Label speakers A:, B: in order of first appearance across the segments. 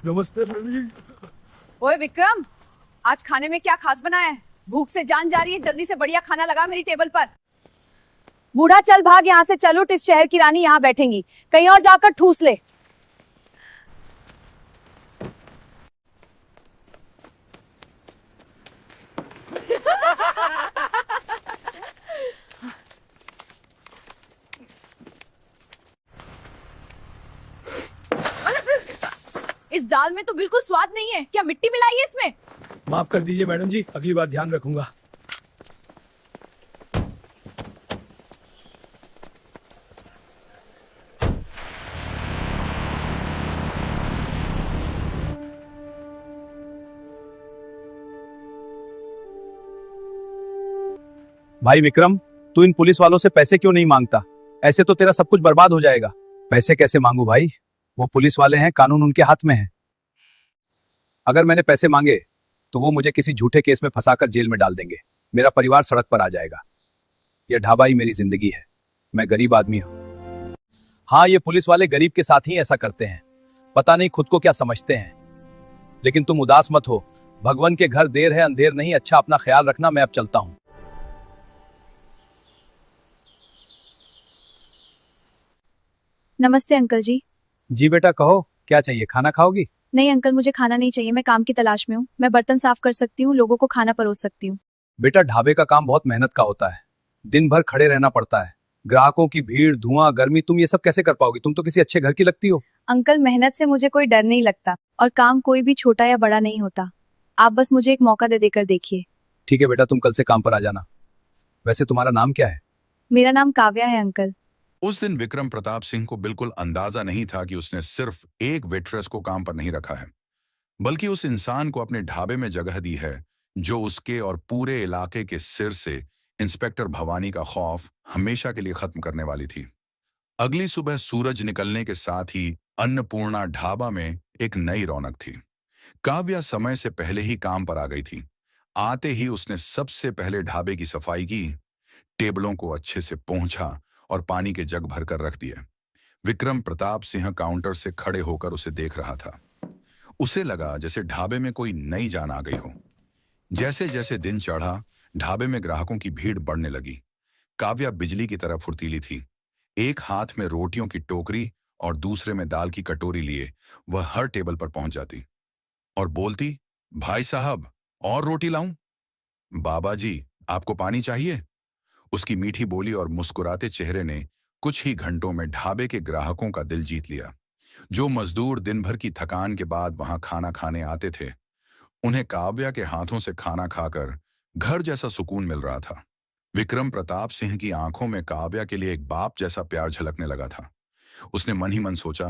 A: नमस्ते मैडम जी।
B: ओए विक्रम, आज खाने में क्या खास बनाया है? भूख से जान जा रही है, जल्दी से बढ़िया खाना लगा मेरी टेबल पर। बूढ़ा चल भाग यहाँ से, चल उठ, इस शहर की रानी यहाँ बैठेंगी, कहीं और जाकर ठूस ले। इस दाल में तो बिल्कुल स्वाद नहीं है, क्या मिट्टी मिलाई है इसमें?
A: माफ कर दीजिए मैडम जी, अगली बार ध्यान रखूंगा।
C: भाई विक्रम, तू इन पुलिस वालों से पैसे क्यों नहीं मांगता? ऐसे तो तेरा सब कुछ बर्बाद हो जाएगा। पैसे कैसे मांगू भाई? वो पुलिस वाले हैं, कानून उनके हाथ में है। अगर मैंने पैसे मांगे तो वो मुझे किसी झूठे केस में फंसाकर जेल में डाल देंगे। मेरा परिवार सड़क पर आ जाएगा। यह ढाबा ही मेरी जिंदगी है। मैं गरीब आदमी हूँ। हाँ, ये पुलिस वाले गरीब के साथ ही ऐसा करते हैं। पता नहीं खुद को क्या समझते हैं। लेकिन तुम उदास मत हो, भगवान के घर देर है अंधेर नहीं। अच्छा, अपना ख्याल रखना, मैं अब चलता हूँ।
B: नमस्ते अंकल जी।
C: जी बेटा, कहो क्या चाहिए? खाना खाओगी?
B: नहीं अंकल, मुझे खाना नहीं चाहिए, मैं काम की तलाश में हूँ। मैं बर्तन साफ कर सकती हूँ, लोगों को खाना परोस सकती हूँ।
C: बेटा, ढाबे का काम बहुत मेहनत का होता है। दिन भर खड़े रहना पड़ता है। ग्राहकों की भीड़, धुआं, गर्मी, तुम ये सब कैसे कर पाओगी? तुम तो किसी अच्छे घर की लगती हो।
B: अंकल, मेहनत से मुझे कोई डर नहीं लगता, और काम कोई भी छोटा या बड़ा नहीं होता। आप बस मुझे एक मौका दे देकर देखिए।
C: ठीक है बेटा, तुम कल से काम पर आ जाना। वैसे तुम्हारा नाम क्या है?
B: मेरा नाम काव्या है अंकल।
D: उस दिन विक्रम प्रताप सिंह को बिल्कुल अंदाजा नहीं था कि उसने सिर्फ एक वेट्रेस को काम पर नहीं रखा है, बल्कि उस इंसान को अपने ढाबे में जगह दी है जो उसके और पूरे इलाके के सिर से इंस्पेक्टर भवानी का खौफ हमेशा के लिए खत्म करने वाली थी। अगली सुबह सूरज निकलने के साथ ही अन्नपूर्णा ढाबा में एक नई रौनक थी। काव्या समय से पहले ही काम पर आ गई थी। आते ही उसने सबसे पहले ढाबे की सफाई की, टेबलों को अच्छे से पोंछा और पानी के जग भरकर रख दिए। विक्रम प्रताप सिंह काउंटर से खड़े होकर उसे देख रहा था। उसे लगा जैसे ढाबे में कोई नई जान आ गई हो। जैसे जैसे दिन चढ़ा, ढाबे में ग्राहकों की भीड़ बढ़ने लगी। काव्या बिजली की तरह फुर्तीली थी। एक हाथ में रोटियों की टोकरी और दूसरे में दाल की कटोरी लिए वह हर टेबल पर पहुंच जाती और बोलती, भाई साहब, और रोटी लाऊं? बाबा जी, आपको पानी चाहिए? उसकी मीठी बोली और मुस्कुराते चेहरे ने कुछ ही घंटों में ढाबे के ग्राहकों का दिल जीत लिया। जो मजदूर दिन भर की थकान के बाद वहां खाना खाने आते थे, उन्हें काव्या के हाथों से खाना खाकर घर जैसा सुकून मिल रहा था। विक्रम प्रताप सिंह की आंखों में काव्या के लिए एक बाप जैसा प्यार झलकने लगा था। उसने मन ही मन सोचा,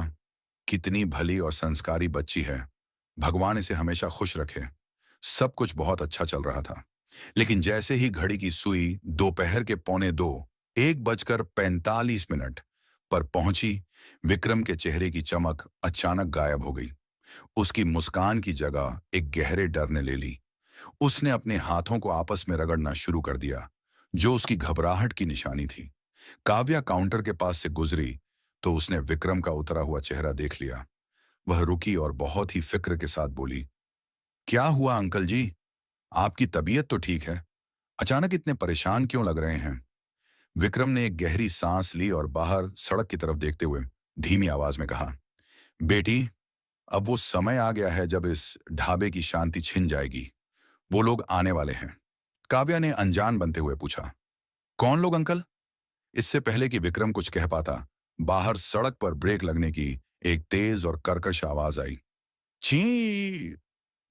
D: कितनी भली और संस्कारी बच्ची है, भगवान इसे हमेशा खुश रखे। सब कुछ बहुत अच्छा चल रहा था। लेकिन जैसे ही घड़ी की सुई दोपहर के 1:45, 1:45 पर पहुंची, विक्रम के चेहरे की चमक अचानक गायब हो गई। उसकी मुस्कान की जगह एक गहरे डर ने ले ली। उसने अपने हाथों को आपस में रगड़ना शुरू कर दिया, जो उसकी घबराहट की निशानी थी। काव्या काउंटर के पास से गुजरी तो उसने विक्रम का उतरा हुआ चेहरा देख लिया। वह रुकी और बहुत ही फिक्र के साथ बोली, क्या हुआ अंकल जी? आपकी तबीयत तो ठीक है, अचानक इतने परेशान क्यों लग रहे हैं? विक्रम ने एक गहरी सांस ली और बाहर सड़क की तरफ देखते हुए धीमी आवाज में कहा, बेटी, अब वो समय आ गया है जब इस ढाबे की शांति छिन जाएगी। वो लोग आने वाले हैं। काव्या ने अनजान बनते हुए पूछा, कौन लोग अंकल? इससे पहले कि विक्रम कुछ कह पाता, बाहर सड़क पर ब्रेक लगने की एक तेज और कर्कश आवाज आई। छी!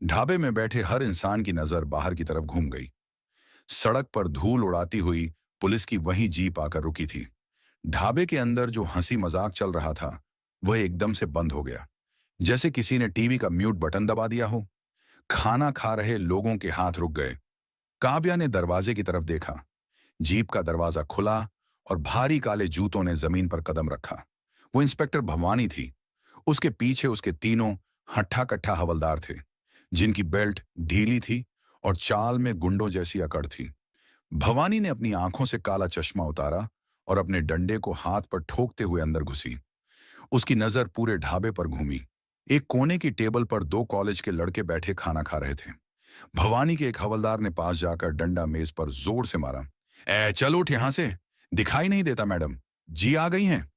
D: ढाबे में बैठे हर इंसान की नजर बाहर की तरफ घूम गई। सड़क पर धूल उड़ाती हुई पुलिस की वही जीप आकर रुकी थी। ढाबे के अंदर जो हंसी मजाक चल रहा था, वह एकदम से बंद हो गया, जैसे किसी ने टीवी का म्यूट बटन दबा दिया हो। खाना खा रहे लोगों के हाथ रुक गए। काव्या ने दरवाजे की तरफ देखा। जीप का दरवाजा खुला और भारी काले जूतों ने जमीन पर कदम रखा। वो इंस्पेक्टर भवानी थी। उसके पीछे उसके तीनों हट्ठा कट्ठा हवलदार थे, जिनकी बेल्ट ढीली थी और चाल में गुंडों जैसी अकड़ थी। भवानी ने अपनी आंखों से काला चश्मा उतारा और अपने डंडे को हाथ पर ठोकते हुए अंदर घुसी। उसकी नजर पूरे ढाबे पर घूमी। एक कोने की टेबल पर दो कॉलेज के लड़के बैठे खाना खा रहे थे। भवानी के एक हवलदार ने पास जाकर डंडा मेज पर जोर से मारा। चल उठ यहां से, दिखाई नहीं देता मैडम जी आ गई हैं।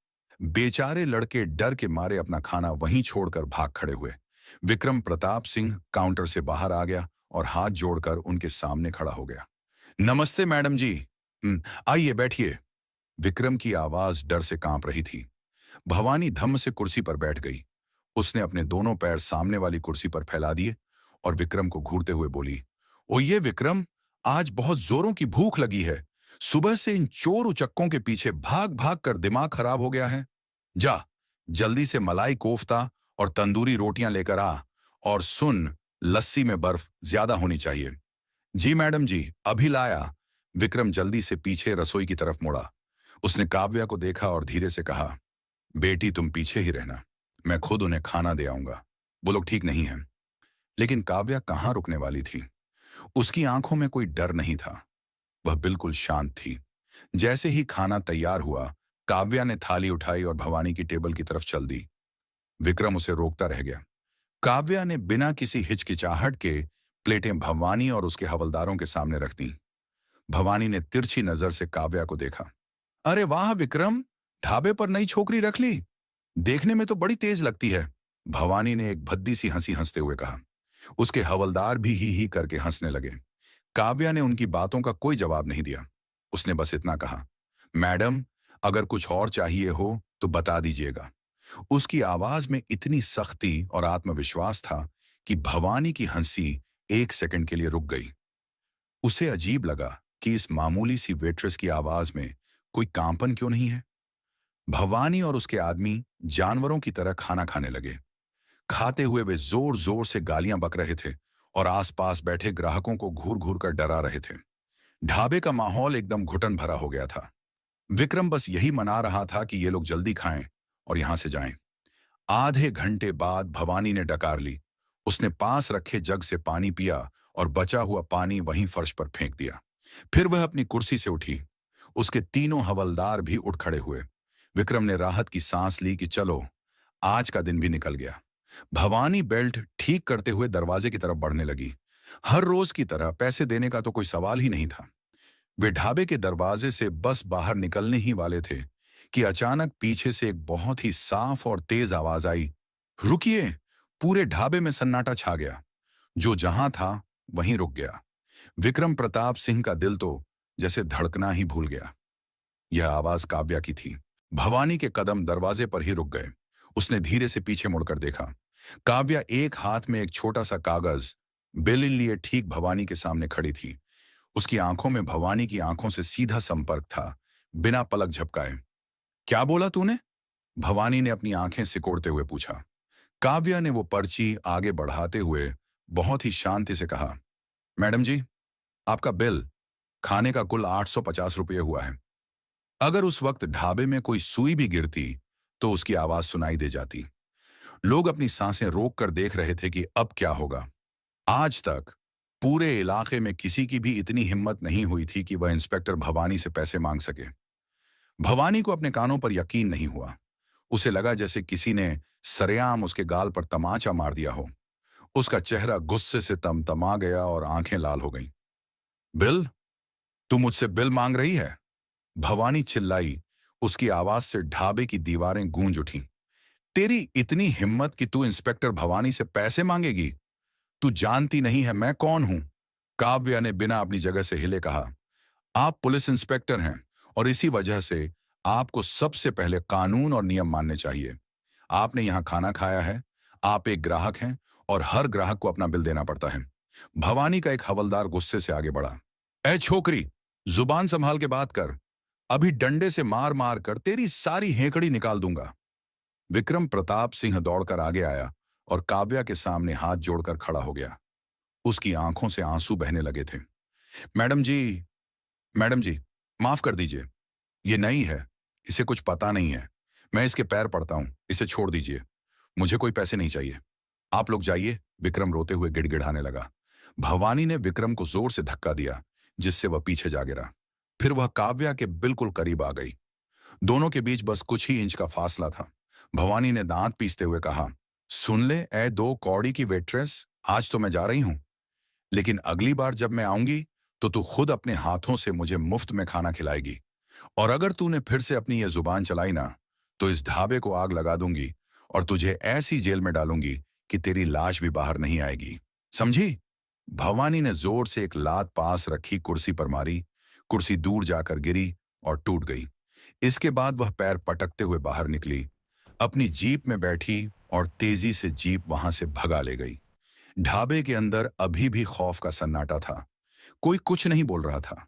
D: बेचारे लड़के डर के मारे अपना खाना वहीं छोड़कर भाग खड़े हुए। विक्रम प्रताप सिंह काउंटर से बाहर आ गया और हाथ जोड़कर उनके सामने खड़ा हो गया। नमस्ते मैडम जी। आइए बैठिए। विक्रम की आवाज डर से कांप रही थी। भवानी धम्म से कुर्सी पर बैठ गई। उसने अपने दोनों पैर सामने वाली कुर्सी पर फैला दिए और विक्रम को घूरते हुए बोली, ओ ये विक्रम, आज बहुत जोरों की भूख लगी है। सुबह से इन चोर उचक्कों के पीछे भाग भाग कर दिमाग खराब हो गया है। जा, जल्दी से मलाई कोफ्ता और तंदूरी रोटियां लेकर आ, और सुन, लस्सी में बर्फ ज्यादा होनी चाहिए। जी मैडम जी, अभी लाया। विक्रम जल्दी से पीछे रसोई की तरफ मुड़ा। उसने काव्या को देखा और धीरे से कहा, बेटी तुम पीछे ही रहना, मैं खुद उन्हें खाना दे आऊंगा। वो लोग ठीक नहीं है। लेकिन काव्या कहाँ रुकने वाली थी। उसकी आंखों में कोई डर नहीं था। वह बिल्कुल शांत थी। जैसे ही खाना तैयार हुआ, काव्या ने थाली उठाई और भवानी की टेबल की तरफ चल दी। विक्रम उसे रोकता रह गया। काव्या ने बिना किसी हिचकिचाहट के प्लेटें भवानी और उसके हवलदारों के सामने रख दी। भवानी ने तिरछी नजर से काव्या को देखा। अरे वाह विक्रम, ढाबे पर नई छोकरी रख ली, देखने में तो बड़ी तेज लगती है। भवानी ने एक भद्दी सी हंसी हंसते हुए कहा। उसके हवलदार भी ही करके हंसने लगे। काव्या ने उनकी बातों का कोई जवाब नहीं दिया। उसने बस इतना कहा, मैडम अगर कुछ और चाहिए हो तो बता दीजिएगा। उसकी आवाज में इतनी सख्ती और आत्मविश्वास था कि भवानी की हंसी एक सेकंड के लिए रुक गई। उसे अजीब लगा कि इस मामूली सी वेट्रेस की आवाज में कोई कांपन क्यों नहीं है। भवानी और उसके आदमी जानवरों की तरह खाना खाने लगे। खाते हुए वे जोर जोर से गालियां बक रहे थे और आसपास बैठे ग्राहकों को घूर घूर कर डरा रहे थे। ढाबे का माहौल एकदम घुटन भरा हो गया था। विक्रम बस यही मना रहा था कि ये लोग जल्दी खाएं और यहां से जाएं। आधे घंटे बाद भवानी ने डकार ली। उसने पास रखे जग से पानी पिया और बचा हुआ पानी वहीं फर्श पर फेंक दिया। फिर वह अपनी कुर्सी से उठी। उसके तीनों हवलदार भी उठ खड़े हुए। विक्रम ने राहत की सांस ली कि चलो, आज का दिन भी निकल गया। भवानी बेल्ट ठीक करते हुए दरवाजे की तरफ बढ़ने लगी। हर रोज की तरह पैसे देने का तो कोई सवाल ही नहीं था। वे ढाबे के दरवाजे से बस बाहर निकलने ही वाले थे कि अचानक पीछे से एक बहुत ही साफ और तेज आवाज आई, रुकिए। पूरे ढाबे में सन्नाटा छा गया। जो जहां था वहीं रुक गया। विक्रम प्रताप सिंह का दिल तो जैसे धड़कना ही भूल गया। यह आवाज काव्या की थी। भवानी के कदम दरवाजे पर ही रुक गए। उसने धीरे से पीछे मुड़कर देखा। काव्या एक हाथ में एक छोटा सा कागज बिल लिए ठीक भवानी के सामने खड़ी थी। उसकी आंखों में भवानी की आंखों से सीधा संपर्क था, बिना पलक झपकाए। क्या बोला तूने? भवानी ने अपनी आंखें सिकोड़ते हुए पूछा। काव्या ने वो पर्ची आगे बढ़ाते हुए बहुत ही शांति से कहा, मैडम जी, आपका बिल खाने का कुल 850 रुपये हुआ है। अगर उस वक्त ढाबे में कोई सुई भी गिरती तो उसकी आवाज सुनाई दे जाती। लोग अपनी सांसें रोक कर देख रहे थे कि अब क्या होगा। आज तक पूरे इलाके में किसी की भी इतनी हिम्मत नहीं हुई थी कि वह इंस्पेक्टर भवानी से पैसे मांग सके। भवानी को अपने कानों पर यकीन नहीं हुआ। उसे लगा जैसे किसी ने सरेआम उसके गाल पर तमाचा मार दिया हो। उसका चेहरा गुस्से से तमतमा गया और आंखें लाल हो गईं। बिल? तू मुझसे बिल मांग रही है? भवानी चिल्लाई। उसकी आवाज से ढाबे की दीवारें गूंज उठीं। तेरी इतनी हिम्मत कि तू इंस्पेक्टर भवानी से पैसे मांगेगी? तू जानती नहीं है मैं कौन हूं? काव्या ने बिना अपनी जगह से हिले कहा। आप पुलिस इंस्पेक्टर हैं और इसी वजह से आपको सबसे पहले कानून और नियम मानने चाहिए। आपने यहां खाना खाया है, आप एक ग्राहक हैं और हर ग्राहक को अपना बिल देना पड़ता है। भवानी का एक हवलदार गुस्से से आगे बढ़ा। ए छोकरी, जुबान संभाल के बात कर, अभी डंडे से मार मार कर तेरी सारी हेकड़ी निकाल दूंगा। विक्रम प्रताप सिंह दौड़कर आगे आया और काव्या के सामने हाथ जोड़कर खड़ा हो गया। उसकी आंखों से आंसू बहने लगे थे। मैडम जी, माफ कर दीजिए, ये नई है, इसे कुछ पता नहीं है। मैं इसके पैर पड़ता हूं, इसे छोड़ दीजिए, मुझे कोई पैसे नहीं चाहिए। आप लोग जाइए। विक्रम रोते हुए गिड़गिड़ाने लगा। भवानी ने विक्रम को जोर से धक्का दिया, जिससे वह पीछे जा गिरा। फिर वह काव्या के बिल्कुल करीब आ गई। दोनों के बीच बस कुछ ही इंच का फासला था। भवानी ने दांत पीसते हुए कहा, सुन ले ए 2 कौड़ी की वेट्रेस, आज तो मैं जा रही हूं, लेकिन अगली बार जब मैं आऊंगी तो तू खुद अपने हाथों से मुझे मुफ्त में खाना खिलाएगी। और अगर तूने फिर से अपनी ये जुबान चलाई ना, तो इस ढाबे को आग लगा दूंगी और तुझे ऐसी जेल में डालूंगी कि तेरी लाश भी बाहर नहीं आएगी, समझी? भवानी ने जोर से एक लात पास रखी कुर्सी पर मारी। कुर्सी दूर जाकर गिरी और टूट गई। इसके बाद वह पैर पटकते हुए बाहर निकली, अपनी जीप में बैठी और तेजी से जीप वहां से भगा ले गई। ढाबे के अंदर अभी भी खौफ का सन्नाटा था। कोई कुछ नहीं बोल रहा था।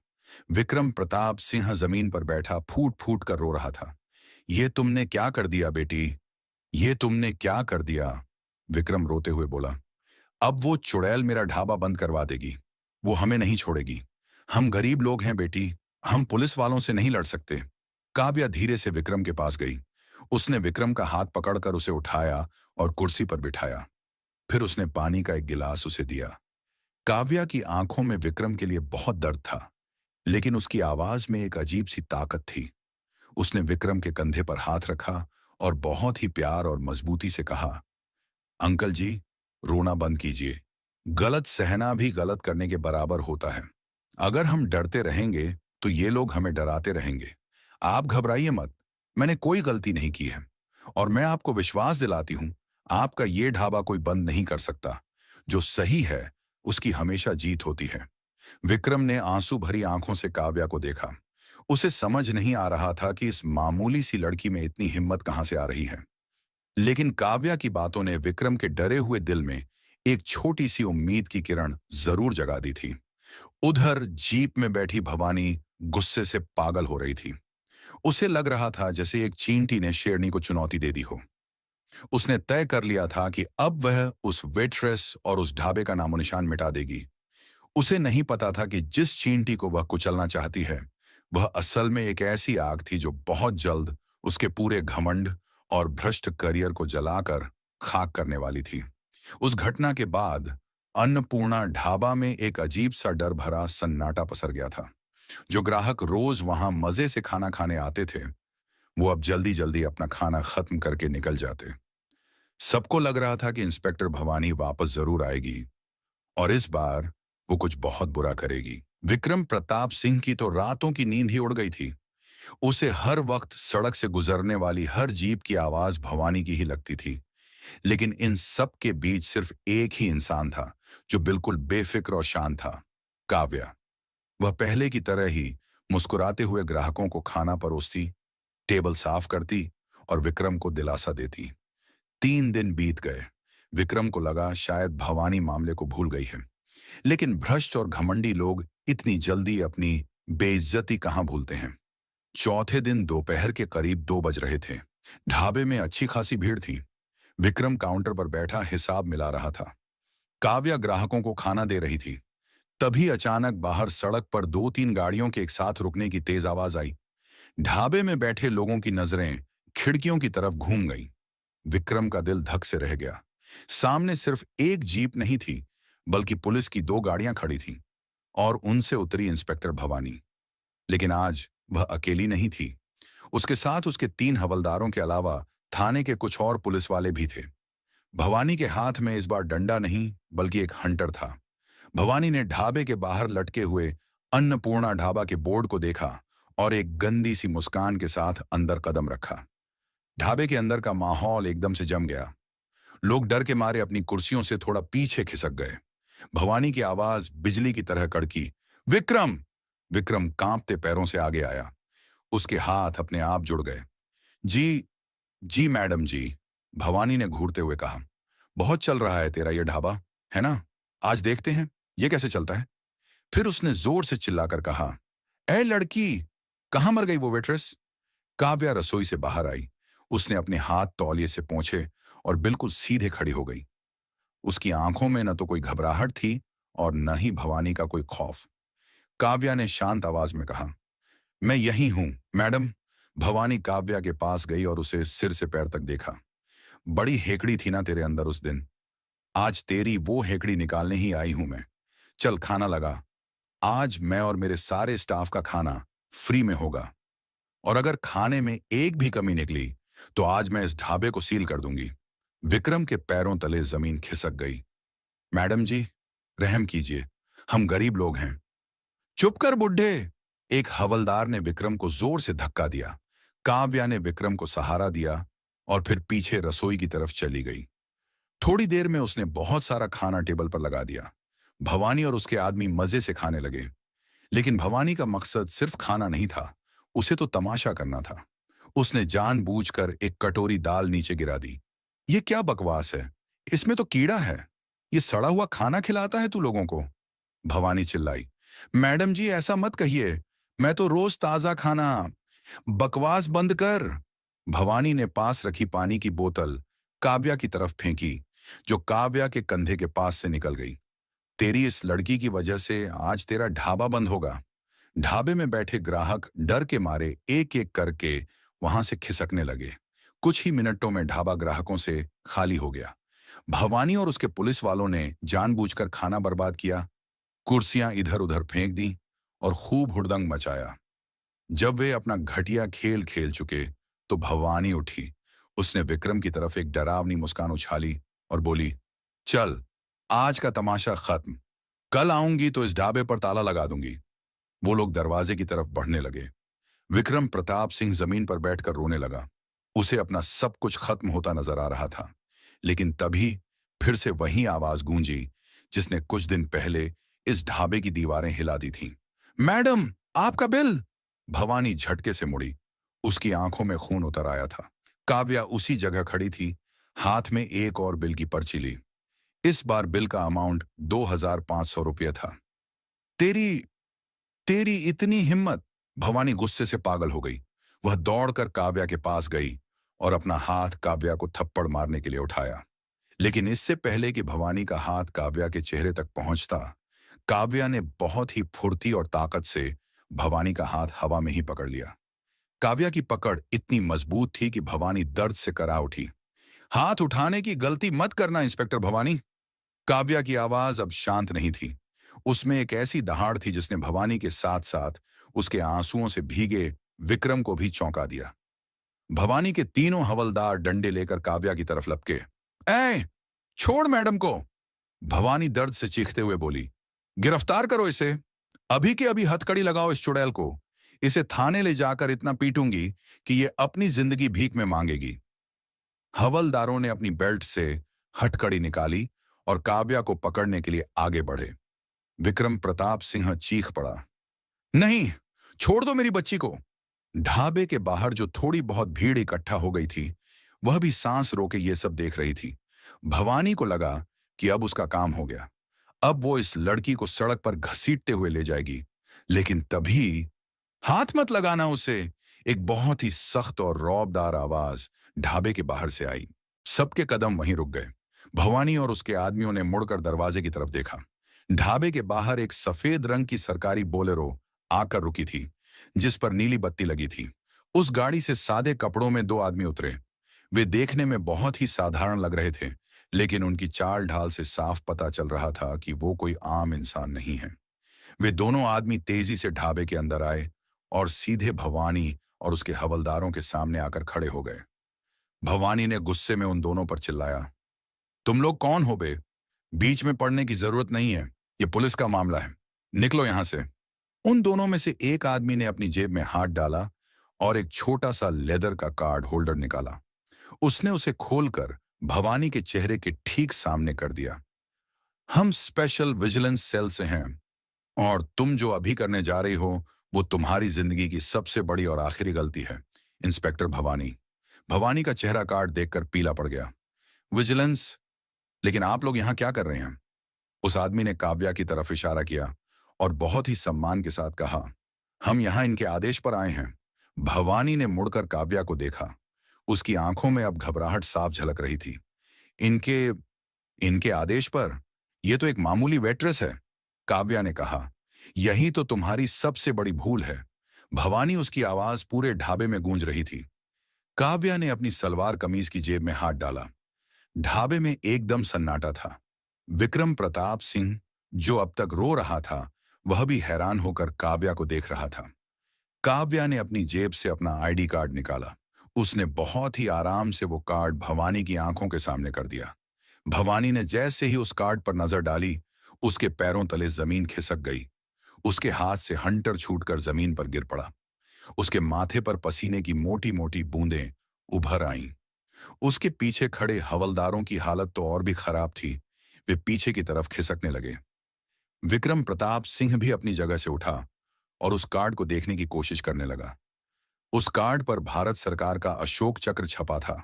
D: विक्रम प्रताप सिंह जमीन पर बैठा फूट फूट कर रो रहा था। ये तुमने क्या कर दिया बेटी, ये तुमने क्या कर दिया? विक्रम रोते हुए बोला। अब वो चुड़ैल मेरा ढाबा बंद करवा देगी, वो हमें नहीं छोड़ेगी। हम गरीब लोग हैं बेटी, हम पुलिस वालों से नहीं लड़ सकते। काव्या धीरे से विक्रम के पास गई। उसने विक्रम का हाथ पकड़कर उसे उठाया और कुर्सी पर बिठाया। फिर उसने पानी का एक गिलास उसे दिया। काव्या की आंखों में विक्रम के लिए बहुत दर्द था, लेकिन उसकी आवाज में एक अजीब सी ताकत थी। उसने विक्रम के कंधे पर हाथ रखा और बहुत ही प्यार और मजबूती से कहा, अंकल जी, रोना बंद कीजिए। गलत सहना भी गलत करने के बराबर होता है। अगर हम डरते रहेंगे तो ये लोग हमें डराते रहेंगे। आप घबराइए मत, मैंने कोई गलती नहीं की है और मैं आपको विश्वास दिलाती हूं, आपका ये ढाबा कोई बंद नहीं कर सकता। जो सही है उसकी हमेशा जीत होती है। विक्रम ने आंसू भरी आंखों से काव्या को देखा। उसे समझ नहीं आ रहा था कि इस मामूली सी लड़की में इतनी हिम्मत कहां से आ रही है, लेकिन काव्या की बातों ने विक्रम के डरे हुए दिल में एक छोटी सी उम्मीद की किरण जरूर जगा दी थी। उधर जीप में बैठी भवानी गुस्से से पागल हो रही थी। उसे लग रहा था जैसे एक चींटी ने शेरनी को चुनौती दे दी हो। उसने तय कर लिया था कि अब वह उस वेट्रेस और उस ढाबे का नामो निशान मिटा देगी। उसे नहीं पता था कि जिस चींटी को वह कुचलना चाहती है, वह असल में एक ऐसी आग थी जो बहुत जल्द उसके पूरे घमंड और भ्रष्ट करियर को जलाकर खाक करने वाली थी। उस घटना के बाद अन्नपूर्णा ढाबा में एक अजीब सा डर भरा सन्नाटा पसर गया था। जो ग्राहक रोज वहां मजे से खाना खाने आते थे, वो अब जल्दी जल्दी अपना खाना खत्म करके निकल जाते। सबको लग रहा था कि इंस्पेक्टर भवानी वापस जरूर आएगी और इस बार वो कुछ बहुत बुरा करेगी। विक्रम प्रताप सिंह की तो रातों की नींद ही उड़ गई थी। उसे हर वक्त सड़क से गुजरने वाली हर जीप की आवाज भवानी की ही लगती थी। लेकिन इन सब के बीच सिर्फ एक ही इंसान था जो बिल्कुल बेफिक्र और शांत था, काव्या। वह पहले की तरह ही मुस्कुराते हुए ग्राहकों को खाना परोसती, टेबल साफ करती और विक्रम को दिलासा देती। 3 दिन बीत गए। विक्रम को लगा शायद भवानी मामले को भूल गई है, लेकिन भ्रष्ट और घमंडी लोग इतनी जल्दी अपनी बेइज्जती कहां भूलते हैं। चौथे दिन दोपहर के करीब 2 बज रहे थे। ढाबे में अच्छी खासी भीड़ थी। विक्रम काउंटर पर बैठा हिसाब मिला रहा था। काव्या ग्राहकों को खाना दे रही थी। तभी अचानक बाहर सड़क पर 2-3 गाड़ियों के एक साथ रुकने की तेज आवाज आई। ढाबे में बैठे लोगों की नजरें खिड़कियों की तरफ घूम गईं। विक्रम का दिल धक से रह गया। सामने सिर्फ एक जीप नहीं थी, बल्कि पुलिस की 2 गाड़ियां खड़ी थीं और उनसे उतरी इंस्पेक्टर भवानी। लेकिन आज वह अकेली नहीं थी। उसके साथ उसके 3 हवलदारों के अलावा थाने के कुछ और पुलिस वाले भी थे। भवानी के हाथ में इस बार डंडा नहीं, बल्कि एक हंटर था। भवानी ने ढाबे के बाहर लटके हुए अन्नपूर्णा ढाबा के बोर्ड को देखा और एक गंदी सी मुस्कान के साथ अंदर कदम रखा। ढाबे के अंदर का माहौल एकदम से जम गया। लोग डर के मारे अपनी कुर्सियों से थोड़ा पीछे खिसक गए। भवानी की आवाज बिजली की तरह कड़की, विक्रम! विक्रम कांपते पैरों से आगे आया। उसके हाथ अपने आप जुड़ गए। जी मैडम जी, भवानी ने घूरते हुए कहा। बहुत चल रहा है तेरा ये ढाबा, है ना? आज देखते हैं ये कैसे चलता है। फिर उसने जोर से चिल्लाकर कहा, ए लड़की, कहां मर गई वो वेट्रेस? काव्या रसोई से बाहर आई। उसने अपने हाथ तौलिए से पोंछे और बिल्कुल सीधे खड़ी हो गई। उसकी आंखों में न तो कोई घबराहट थी और न ही भवानी का कोई खौफ। काव्या ने शांत आवाज में कहा, मैं यही हूं मैडम। भवानी काव्या के पास गई और उसे सिर से पैर तक देखा। बड़ी हेकड़ी थी ना तेरे अंदर उस दिन, आज तेरी वो हेकड़ी निकालने ही आई हूं मैं। चल खाना लगा। आज मैं और मेरे सारे स्टाफ का खाना फ्री में होगा, और अगर खाने में एक भी कमी निकली तो आज मैं इस ढाबे को सील कर दूंगी। विक्रम के पैरों तले जमीन खिसक गई। मैडम जी, रहम कीजिए, हम गरीब लोग हैं। चुप कर बुड्ढे, एक हवलदार ने विक्रम को जोर से धक्का दिया। काव्या ने विक्रम को सहारा दिया और फिर पीछे रसोई की तरफ चली गई। थोड़ी देर में उसने बहुत सारा खाना टेबल पर लगा दिया। भवानी और उसके आदमी मजे से खाने लगे, लेकिन भवानी का मकसद सिर्फ खाना नहीं था, उसे तो तमाशा करना था। उसने जानबूझकर एक कटोरी दाल नीचे गिरा दी। ये क्या बकवास है, इसमें तो कीड़ा है, ये सड़ा हुआ खाना खिलाता है तू लोगों को। भवानी चिल्लाई। मैडम जी, ऐसा मत कहिए, मैं तो रोज ताजा खाना। बकवास बंद कर। भवानी ने पास रखी पानी की बोतल काव्या की तरफ फेंकी, जो काव्या के कंधे के पास से निकल गई। तेरी इस लड़की की वजह से आज तेरा ढाबा बंद होगा। ढाबे में बैठे ग्राहक डर के मारे एक एक करके वहां से खिसकने लगे। कुछ ही मिनटों में ढाबा ग्राहकों से खाली हो गया। भवानी और उसके पुलिस वालों ने जानबूझकर खाना बर्बाद किया, कुर्सियां इधर उधर फेंक दी और खूब हुड़दंग मचाया। जब वे अपना घटिया खेल खेल चुके तो भवानी उठी। उसने विक्रम की तरफ एक डरावनी मुस्कान उछाली और बोली, चल, आज का तमाशा खत्म। कल आऊंगी तो इस ढाबे पर ताला लगा दूंगी। वो लोग दरवाजे की तरफ बढ़ने लगे। विक्रम प्रताप सिंह जमीन पर बैठकर रोने लगा। उसे अपना सब कुछ खत्म होता नजर आ रहा था। लेकिन तभी फिर से वही आवाज गूंजी जिसने कुछ दिन पहले इस ढाबे की दीवारें हिला दी थीं। मैडम, आपका बिल। भवानी झटके से मुड़ी। उसकी आंखों में खून उतर आया था। काव्या उसी जगह खड़ी थी, हाथ में एक और बिल की पर्ची ली। इस बार बिल का अमाउंट 2500 रुपये था। तेरी तेरी इतनी हिम्मत! भवानी गुस्से से पागल हो गई। वह दौड़कर काव्या के पास गई और अपना हाथ काव्या को थप्पड़ मारने के लिए उठाया। लेकिन इससे पहले कि भवानी का हाथ काव्या के चेहरे तक पहुंचता, काव्या ने बहुत ही फुर्ती और ताकत से भवानी का हाथ हवा में ही पकड़ लिया। काव्या की पकड़ इतनी मजबूत थी कि भवानी दर्द से करा उठी। हाथ उठाने की गलती मत करना इंस्पेक्टर भवानी। काव्या की आवाज अब शांत नहीं थी। उसमें एक ऐसी दहाड़ थी जिसने भवानी के साथ साथ उसके आंसुओं से भीगे विक्रम को भी चौंका दिया। भवानी के तीनों हवलदार डंडे लेकर काव्या की तरफ लपके। ऐ, छोड़ मैडम को! भवानी दर्द से चीखते हुए बोली। गिरफ्तार करो इसे, अभी के अभी हथकड़ी लगाओ इस चुड़ैल को। इसे थाने ले जाकर इतना पीटूंगी कि ये अपनी जिंदगी भीख में मांगेगी। हवलदारों ने अपनी बेल्ट से हथकड़ी निकाली और काव्या को पकड़ने के लिए आगे बढ़े। विक्रम प्रताप सिंह चीख पड़ा, नहीं, छोड़ दो मेरी बच्ची को। ढाबे के बाहर जो थोड़ी बहुत भीड़ इकट्ठा हो गई थी, वह भी सांस रोके ये सब देख रही थी। भवानी को लगा कि अब उसका काम हो गया। अब वो इस लड़की को सड़क पर घसीटते हुए ले जाएगी। लेकिन तभी, हाथ मत लगाना उसे, एक बहुत ही सख्त और रौबदार आवाज ढाबे के बाहर से आई। सबके कदम वहीं रुक गए। भवानी और उसके आदमियों ने मुड़कर दरवाजे की तरफ देखा। ढाबे के बाहर एक सफेद रंग की सरकारी बोलेरो आकर रुकी थी, जिस पर नीली बत्ती लगी थी। उस गाड़ी से सादे कपड़ों में दो आदमी उतरे। वे देखने में बहुत ही साधारण लग रहे थे, लेकिन उनकी चाल ढाल से साफ पता चल रहा था कि वो कोई आम इंसान नहीं है। वे दोनों आदमी तेजी से ढाबे के अंदर आए और सीधे भवानी और उसके हवलदारों के सामने आकर खड़े हो गए। भवानी ने गुस्से में उन दोनों पर चिल्लाया, तुम लोग कौन हो बे? बीच में पड़ने की जरूरत नहीं है, ये पुलिस का मामला है, निकलो यहां से। उन दोनों में से एक आदमी ने अपनी जेब में हाथ डाला और एक छोटा सा लेदर का कार्ड होल्डर निकाला। उसने उसे खोलकर भवानी के चेहरे के ठीक सामने कर दिया। हम स्पेशल विजिलेंस सेल से हैं और तुम जो अभी करने जा रही हो वो तुम्हारी जिंदगी की सबसे बड़ी और आखिरी गलती है, इंस्पेक्टर भवानी। भवानी का चेहरा कार्ड देखकर पीला पड़ गया। विजिलेंस? लेकिन आप लोग यहां क्या कर रहे हैं? उस आदमी ने काव्या की तरफ इशारा किया और बहुत ही सम्मान के साथ कहा, हम यहां इनके आदेश पर आए हैं। भवानी ने मुड़कर काव्या को देखा। उसकी आंखों में अब घबराहट साफ झलक रही थी। इनके आदेश पर? यह तो एक मामूली वेट्रेस है, काव्या ने कहा। यही तो तुम्हारी सबसे बड़ी भूल है। भवानी, उसकी आवाज पूरे ढाबे में गूंज रही थी। काव्या ने अपनी सलवार कमीज की जेब में हाथ डाला। ढाबे में एकदम सन्नाटा था। विक्रम प्रताप सिंह, जो अब तक रो रहा था, वह भी हैरान होकर काव्या को देख रहा था। काव्या ने अपनी जेब से अपना आईडी कार्ड निकाला, उसने बहुत ही आराम से वो कार्ड भवानी की आंखों के सामने कर दिया। भवानी ने जैसे ही उस कार्ड पर नजर डाली, उसके पैरों तले जमीन खिसक गई। उसके हाथ से हंटर छूटकर जमीन पर गिर पड़ा। उसके माथे पर पसीने की मोटी मोटी बूंदें उभर आईं। उसके पीछे खड़े हवलदारों की हालत तो और भी खराब थी। वे पीछे की तरफ खिसकने लगे। विक्रम प्रताप सिंह भी अपनी जगह से उठा और उस कार्ड को देखने की कोशिश करने लगा। उस कार्ड पर भारत सरकार का अशोक चक्र छपा था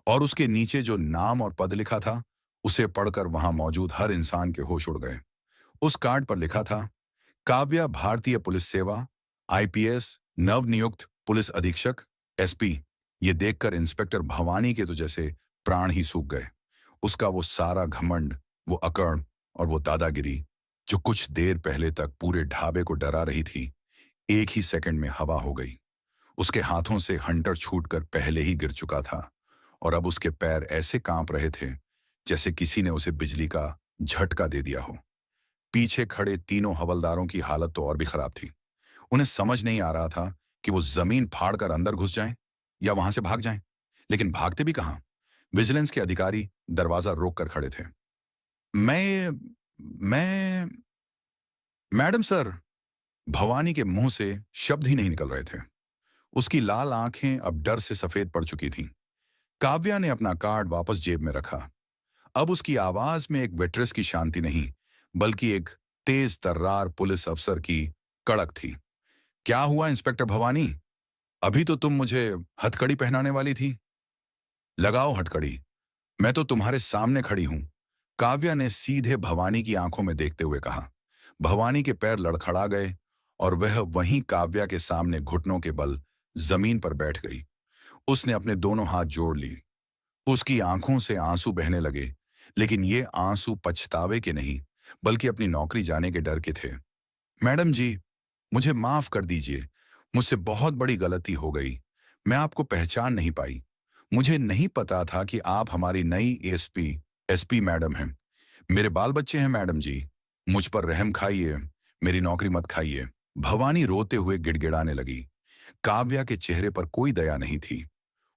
D: और उसके नीचे जो नाम और पद लिखा था, उसे पढ़कर वहां मौजूद हर इंसान के होश उड़ गए। उस कार्ड पर लिखा था, काव्या भारतीय पुलिस सेवा, आईपीएस, नवनियुक्त पुलिस अधीक्षक, एसपी। ये देखकर इंस्पेक्टर भवानी के तो जैसे प्राण ही सूख गए। उसका वो सारा घमंड, वो अकड़ और वो दादागिरी, जो कुछ देर पहले तक पूरे ढाबे को डरा रही थी, एक ही सेकंड में हवा हो गई। उसके हाथों से हंटर छूटकर पहले ही गिर चुका था और अब उसके पैर ऐसे कांप रहे थे जैसे किसी ने उसे बिजली का झटका दे दिया हो। पीछे खड़े तीनों हवलदारों की हालत तो और भी खराब थी। उन्हें समझ नहीं आ रहा था कि वो जमीन फाड़कर अंदर घुस जाएं या वहां से भाग जाएं, लेकिन भागते भी कहां। विजिलेंस के अधिकारी दरवाजा रोक कर खड़े थे। मैं मैडम सर। भवानी के मुंह से शब्द ही नहीं निकल रहे थे। उसकी लाल आंखें अब डर से सफेद पड़ चुकी थीं। काव्या ने अपना कार्ड वापस जेब में रखा। अब उसकी आवाज में एक वेट्रेस की शांति नहीं, बल्कि एक तेज तर्रार पुलिस अफसर की कड़क थी। क्या हुआ इंस्पेक्टर भवानी? अभी तो तुम मुझे हथकड़ी पहनाने वाली थी। लगाओ हथकड़ी, मैं तो तुम्हारे सामने खड़ी हूं, काव्या ने सीधे भवानी की आंखों में देखते हुए कहा। भवानी के पैर लड़खड़ा गए और वह वहीं काव्या के सामने घुटनों के बल जमीन पर बैठ गई। उसने अपने दोनों हाथ जोड़ ली। उसकी आंखों से आंसू बहने लगे, लेकिन ये आंसू पछतावे के नहीं, बल्कि अपनी नौकरी जाने के डर के थे। मैडम जी, मुझे माफ कर दीजिए, मुझसे बहुत बड़ी गलती हो गई। मैं आपको पहचान नहीं पाई। मुझे नहीं पता था कि आप हमारी नई एसपी मैडम हैं। मेरे बाल बच्चे हैं मैडम जी, मुझ पर रहम खाइए, मेरी नौकरी मत खाइए। भवानी रोते हुए गिड़गिड़ाने लगी। काव्या के चेहरे पर कोई दया नहीं थी।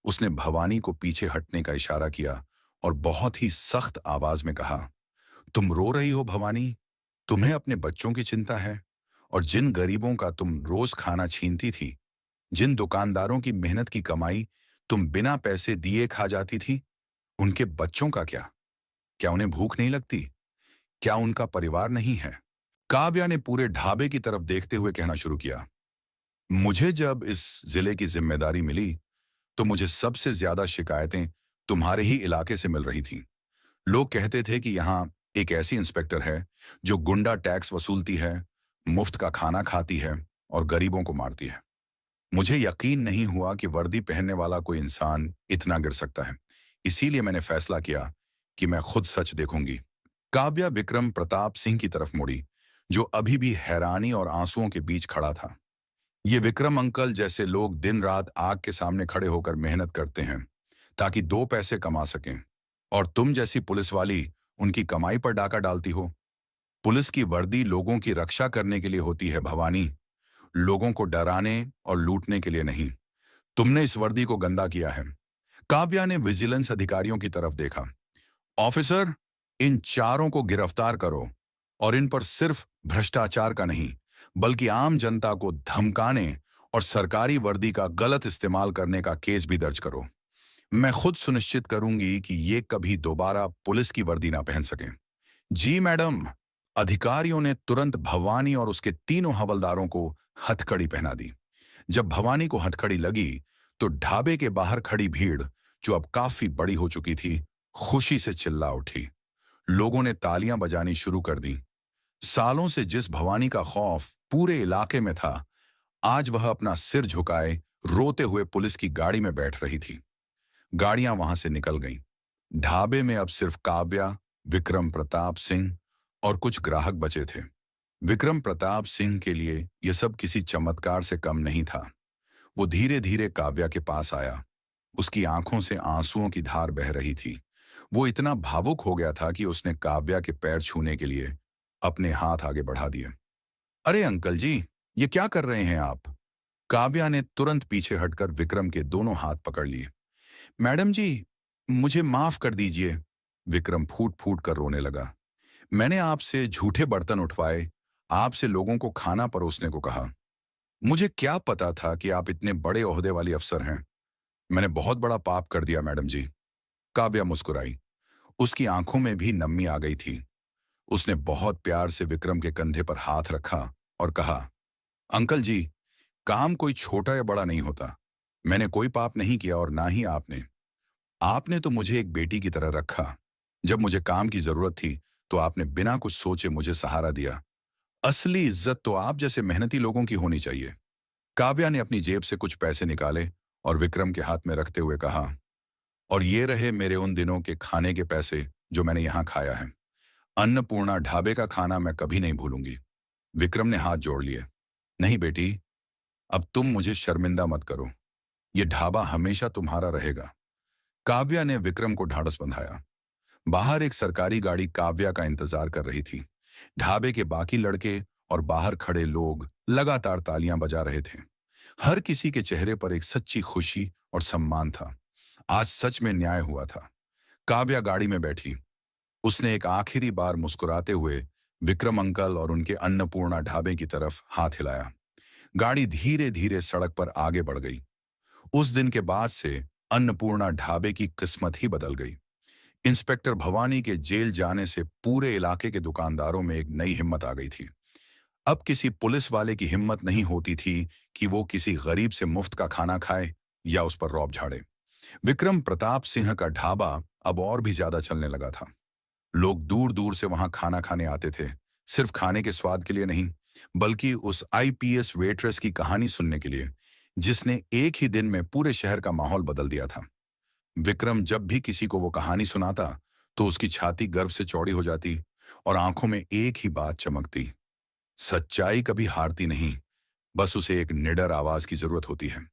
D: उसने भवानी को पीछे हटने का इशारा किया और बहुत ही सख्त आवाज में कहा, तुम रो रही हो भवानी? तुम्हें अपने बच्चों की चिंता है? और जिन गरीबों का तुम रोज खाना छीनती थी, जिन दुकानदारों की मेहनत की कमाई तुम बिना पैसे दिए खा जाती थी, उनके बच्चों का क्या? क्या उन्हें भूख नहीं लगती? क्या उनका परिवार नहीं है? काव्या ने पूरे ढाबे की तरफ देखते हुए कहना शुरू किया, मुझे जब इस जिले की जिम्मेदारी मिली तो मुझे सबसे ज्यादा शिकायतें तुम्हारे ही इलाके से मिल रही थीं। लोग कहते थे कि यहाँ एक ऐसी इंस्पेक्टर है जो गुंडा टैक्स वसूलती है, मुफ्त का खाना खाती है और गरीबों को मारती है। मुझे यकीन नहीं हुआ कि वर्दी पहनने वाला कोई इंसान इतना गिर सकता है। इसीलिए मैंने फैसला किया कि मैं खुद सच देखूंगी। काव्या विक्रम प्रताप सिंह की तरफ मुड़ी, जो अभी भी हैरानी और आंसुओं के बीच खड़ा था। ये विक्रम अंकल जैसे लोग दिन रात आग के सामने खड़े होकर मेहनत करते हैं ताकि 2 पैसे कमा सकें, और तुम जैसी पुलिस वाली उनकी कमाई पर डाका डालती हो। पुलिस की वर्दी लोगों की रक्षा करने के लिए होती है भवानी, लोगों को डराने और लूटने के लिए नहीं। तुमने इस वर्दी को गंदा किया है। काव्या ने विजिलेंस अधिकारियों की तरफ देखा। ऑफिसर, इन चारों को गिरफ्तार करो और इन पर सिर्फ भ्रष्टाचार का नहीं, बल्कि आम जनता को धमकाने और सरकारी वर्दी का गलत इस्तेमाल करने का केस भी दर्ज करो। मैं खुद सुनिश्चित करूंगी कि ये कभी दोबारा पुलिस की वर्दी ना पहन सकें। जी मैडम। अधिकारियों ने तुरंत भवानी और उसके तीनों हवलदारों को हथकड़ी पहना दी। जब भवानी को हथकड़ी लगी तो ढाबे के बाहर खड़ी भीड़, जो अब काफी बड़ी हो चुकी थी, खुशी से चिल्ला उठी। लोगों ने तालियां बजानी शुरू कर दी। सालों से जिस भवानी का खौफ पूरे इलाके में था, आज वह अपना सिर झुकाए रोते हुए पुलिस की गाड़ी में बैठ रही थी। गाड़ियां वहां से निकल गईं। ढाबे में अब सिर्फ काव्या, विक्रम प्रताप सिंह और कुछ ग्राहक बचे थे। विक्रम प्रताप सिंह के लिए यह सब किसी चमत्कार से कम नहीं था। वो धीरे धीरे काव्या के पास आया। उसकी आंखों से आंसुओं की धार बह रही थी। वो इतना भावुक हो गया था कि उसने काव्या के पैर छूने के लिए अपने हाथ आगे बढ़ा दिए। अरे अंकल जी, ये क्या कर रहे हैं आप? काव्या ने तुरंत पीछे हटकर विक्रम के दोनों हाथ पकड़ लिए। मैडम जी, मुझे माफ कर दीजिए। विक्रम फूट फूट कर रोने लगा। मैंने आपसे झूठे बर्तन उठवाए, आपसे लोगों को खाना परोसने को कहा। मुझे क्या पता था कि आप इतने बड़े ओहदे वाली अफसर हैं। मैंने बहुत बड़ा पाप कर दिया मैडम जी। काव्या मुस्कुराई। उसकी आंखों में भी नमी आ गई थी। उसने बहुत प्यार से विक्रम के कंधे पर हाथ रखा और कहा, अंकल जी, काम कोई छोटा या बड़ा नहीं होता। मैंने कोई पाप नहीं किया और ना ही आपने। आपने तो मुझे एक बेटी की तरह रखा। जब मुझे काम की जरूरत थी तो आपने बिना कुछ सोचे मुझे सहारा दिया। असली इज्जत तो आप जैसे मेहनती लोगों की होनी चाहिए। काव्या ने अपनी जेब से कुछ पैसे निकाले और विक्रम के हाथ में रखते हुए कहा, और ये रहे मेरे उन दिनों के खाने के पैसे जो मैंने यहां खाया है। अन्नपूर्णा ढाबे का खाना मैं कभी नहीं भूलूंगी। विक्रम ने हाथ जोड़ लिए। नहीं बेटी, अब तुम मुझे शर्मिंदा मत करो। ये ढाबा हमेशा तुम्हारा रहेगा। काव्या ने विक्रम को ढाढ़स बंधाया। बाहर एक सरकारी गाड़ी काव्या का इंतजार कर रही थी। ढाबे के बाकी लड़के और बाहर खड़े लोग लगातार तालियां बजा रहे थे। हर किसी के चेहरे पर एक सच्ची खुशी और सम्मान था। आज सच में न्याय हुआ था। काव्या गाड़ी में बैठी। उसने एक आखिरी बार मुस्कुराते हुए विक्रम अंकल और उनके अन्नपूर्णा ढाबे की तरफ हाथ हिलाया। गाड़ी धीरे धीरे सड़क पर आगे बढ़ गई। उस दिन के बाद से अन्नपूर्णा ढाबे की किस्मत ही बदल गई। इंस्पेक्टर भवानी के जेल जाने से पूरे इलाके के दुकानदारों में एक नई हिम्मत आ गई थी। अब किसी पुलिस वाले की हिम्मत नहीं होती थी कि वो किसी गरीब से मुफ्त का खाना खाए या उस पर रौब झाड़े। विक्रम प्रताप सिंह का ढाबा अब और भी ज्यादा चलने लगा था। लोग दूर दूर से वहां खाना खाने आते थे, सिर्फ खाने के स्वाद के लिए नहीं, बल्कि उस आईपीएस वेट्रेस की कहानी सुनने के लिए, जिसने एक ही दिन में पूरे शहर का माहौल बदल दिया था। विक्रम जब भी किसी को वो कहानी सुनाता तो उसकी छाती गर्व से चौड़ी हो जाती और आंखों में एक ही बात चमकती, सच्चाई कभी हारती नहीं, बस उसे एक निडर आवाज की जरूरत होती है।